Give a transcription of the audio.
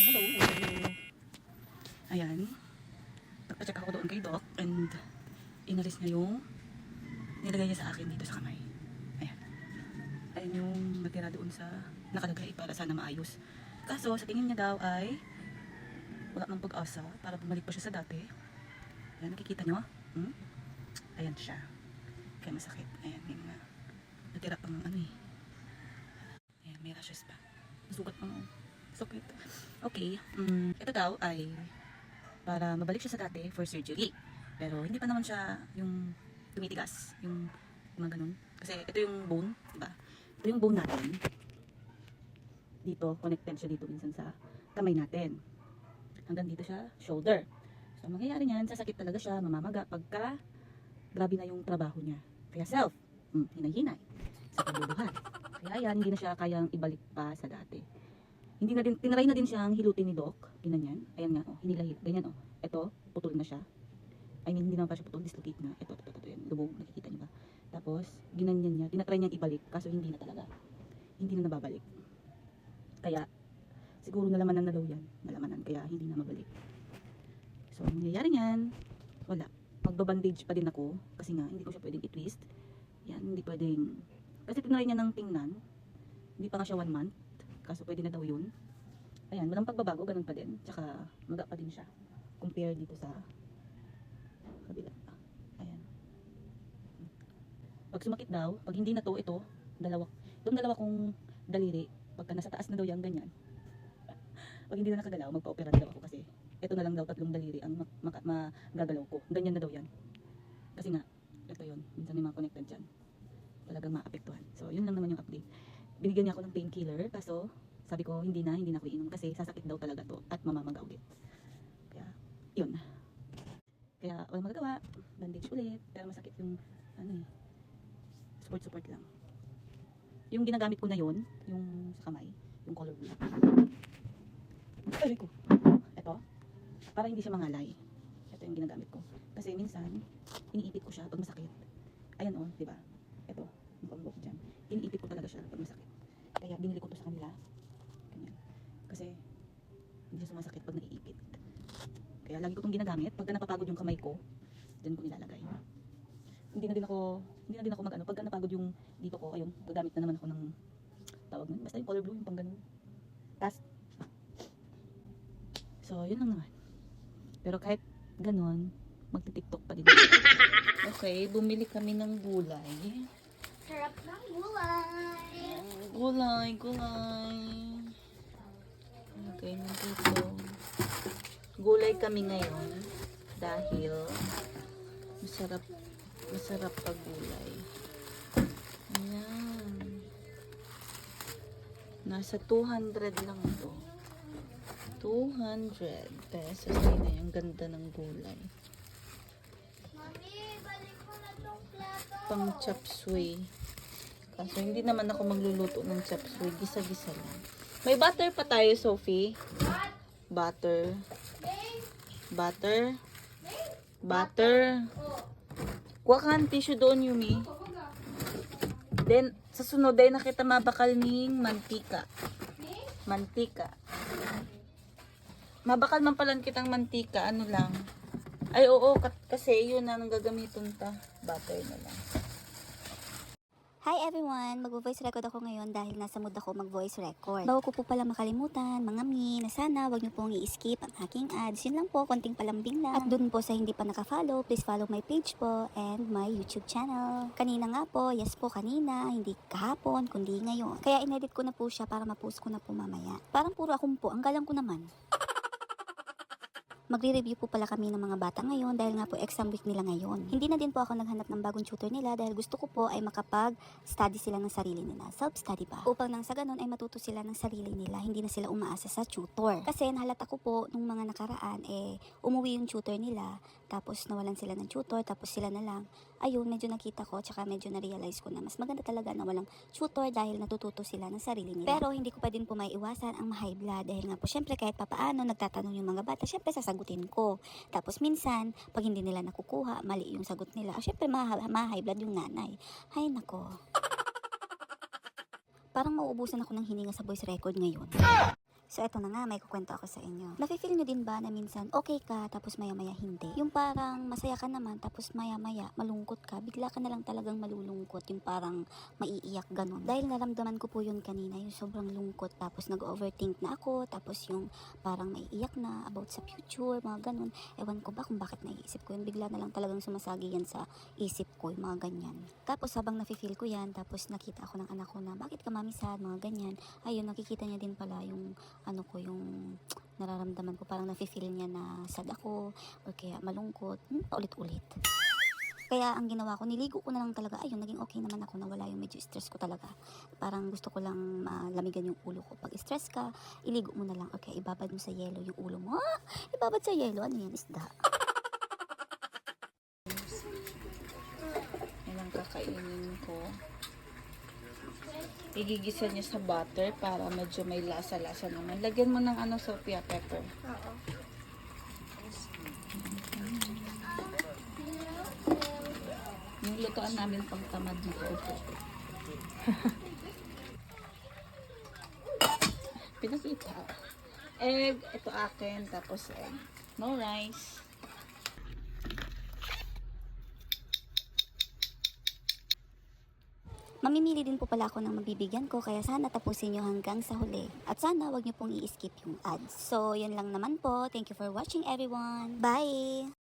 Hello. Ayan. Nagpa-check ako doon kay Doc and inalis niya yung nilagay niya sa akin dito sa kamay. Ayan. Ayan yung natira doon sa nakalagay para sana maayos. Kaso sa tingin niya daw ay wala nang pag-asa para bumalik pa siya sa dati. Ayan, nakikita nyo? Ayan siya. Kaya masakit. Ayan, yung natira pang ano eh. Ayan, may rashes pa. Nasugat pang sakit. Okay. Ito daw ay para mabalik siya sa dati for surgery. Pero hindi pa naman siya yung tumitigas. Yung mga ganun. Kasi ito yung bone. Diba? Ito yung bone natin. Dito, connected siya dito minsan sa kamay natin. Hanggang dito siya, shoulder. So, mangyayari niyan, sasakit talaga siya, mamamaga pagka grabe na yung trabaho niya. Kaya self, hinay-hinay sa pagbubuhat. Kaya yan, hindi na siya kayang ibalik pa sa dati. Hindi na din, tinry na din siyang hilutin ni Doc. Ginanyan. Ayan nga, hinila-hila. Ganyan, Ito, putol na siya. I mean, hindi naman pa siya putol, dislocate na. Ito, yan. Lubog, nakikita niyo ba? Tapos, ginanyan niya. Tinatry niyang ibalik, kaso hindi na talaga. Hindi na nababalik. Kaya, siguro nalamanan na daw yan. Nalamanan, kaya hindi na mabalik. So, ang nangyayari niyan, wala. Magbabandage pa din ako, kasi nga, hindi ko siya pwedeng i-twist. Yan, hindi pwedeng, kasi tinry niya ng tingnan. Hindi pa nga siya 1 month. Kaso pwede na daw yun. Ayan, walang pagbabago, ganun pa din. Tsaka, maga pa din siya. Compare dito sa kabila. Ayan. Pag sumakit daw, pag hindi na to, ito, itong dalawa kong daliri, pagka nasa taas na daw yan, ganyan. Pag hindi na nakagalaw, magpa-opera daw ako kasi ito na lang daw 3 daliri ang magagalaw ko. Ganyan na daw yan. Kasi nga, ito yun. Minsan may mga connected dyan. Talagang maapektuhan. So, yun lang naman yung update. Binigyan niya ako ng painkiller, kaso sabi ko hindi na ako iinom kasi sasakit daw talaga to at mamamaga ulit. Kaya, yun. Kaya, walang magagawa. Bandage ulit. Pero masakit yung, support lang. Yung ginagamit ko na yun, yung sa kamay, yung color blue. Ay ko. Ito, para hindi siya mangalay. Ito yung ginagamit ko. Kasi minsan, iniipit ko siya pag masakit. Ayan diba? Ito, yung pambok dyan. Iniipit ko talaga siya pag masakit. Kaya binili ko to sa kanila. Ganyan. Kasi, hindi siya sumasakit pag naiipit. Kaya lagi ko itong ginagamit. Pagka napapagod yung kamay ko, dyan ko nilalagay. Hindi na din ako mag-ano. Pagka napagod yung dito ko, ayun, gagamit na naman ako ng tawag nun. Basta yung color blue, yung pang ganun. Cast. So, yun lang naman. Pero kahit ganun, magti-tiktok pa din. Okay, bumili kami ng gulay. Sarap ng gulay. Gulay. Okay, nandito. Gulay kami ngayon dahil masarap pag gulay. Ayan. Nasa 200 lang to. 200 pesos. Ayun, ang ganda ng gulay. Mami, balik mo na tong plato. Pang chop suey. Kaso hindi naman ako magluluto ng chop suey. Gisa-gisa lang. May butter pa tayo, Sophie. Butter. Kuha ka ng tissue doon, Yumi. Then, sa sunod ay nakita mabakal ning mantika. Mabakal man pala kitang mantika. Ano lang. Ay, oo. Kasi yun ang gagamitin ta. Butter na lang. Hi everyone! Mag-voice record ako ngayon dahil nasa mood ako mag-voice record. Bago ko po pala makalimutan, mga mi, na sana wag niyo pong i-skip ang aking ads. Yun lang po, konting palambing lang. At dun po sa hindi pa naka-follow, please follow my page po and my YouTube channel. Kanina nga po, yes po kanina, hindi kahapon, kundi ngayon. Kaya inedit ko na po siya para ma-post ko na po mamaya. Parang puro akong po, ang galang ko naman. Magre-review po pala kami ng mga bata ngayon dahil nga po exam week nila ngayon. Hindi na din po ako naghanap ng bagong tutor nila dahil gusto ko po ay makapag-study sila ng sarili nila. Self-study ba? Upang nang sa ganun ay matuto sila ng sarili nila, hindi na sila umaasa sa tutor. Kasi nahalata ko po nung mga nakaraan umuwi yung tutor nila, tapos nawalan sila ng tutor, tapos sila na lang. Ayun, medyo nakita ko, tsaka medyo na-realize ko na mas maganda talaga na walang tutor dahil natututo sila ng sarili nila. Pero hindi ko pa din po maiiwasan ang ma-high blood dahil nga po syempre kahit papaano nagtatanong yung mga bata, syempre sasagutin ko. Tapos minsan, pag hindi nila nakukuha, mali yung sagot nila, syempre ma-high blood yung nanay. Hay nako. Parang mauubusan ako ng hininga sa voice record ngayon. So eto na nga, may kukwento ako sa inyo. Nafe-feel nyo din ba na minsan okay ka tapos maya-maya hindi? Yung parang masaya ka naman tapos maya-maya malungkot ka, bigla ka na lang talagang malulungkot, yung parang maiiyak ganun. Dahil naramdaman ko po yun kanina, yung sobrang lungkot tapos nag-overthink na ako, tapos yung parang maiiyak na about sa future, mga ganun. Ewan ko ba kung bakit naiisip ko yun, bigla na lang talagang sumasagi yan sa isip ko, yung mga ganyan. Tapos habang nafe-feel ko yan, tapos nakita ako ng anak ko na bakit ka mami sad, mga ganyan. Ayun, nakikita niya din pala yung yung nararamdaman ko, parang nafe-feel niya na sad ako or kaya malungkot, paulit-ulit. Kaya ang ginawa ko, niligo ko na lang talaga. Ayun, naging okay naman ako, nawala yung medyo stress ko talaga. Parang gusto ko lang malamigan yung ulo ko. Pag stress ka, iligo mo na lang. Okay, ibabad mo sa yelo yung ulo mo. Ibabad sa yelo, ano yan, isda. Yan ang kakainin ko. Igigisa niya sa butter para medyo may lasa-lasa naman. Lagyan mo ng Sophia, pepper. Oo. Yung lutoan namin pang tamad na kaupo. Pinakita. Egg, ito akin, tapos egg. No rice. Mamimili din po pala ako ng mabibigyan ko, kaya sana tapusin nyo hanggang sa huli. At sana wag nyo pong i-skip yung ads. So, yun lang naman po. Thank you for watching everyone. Bye!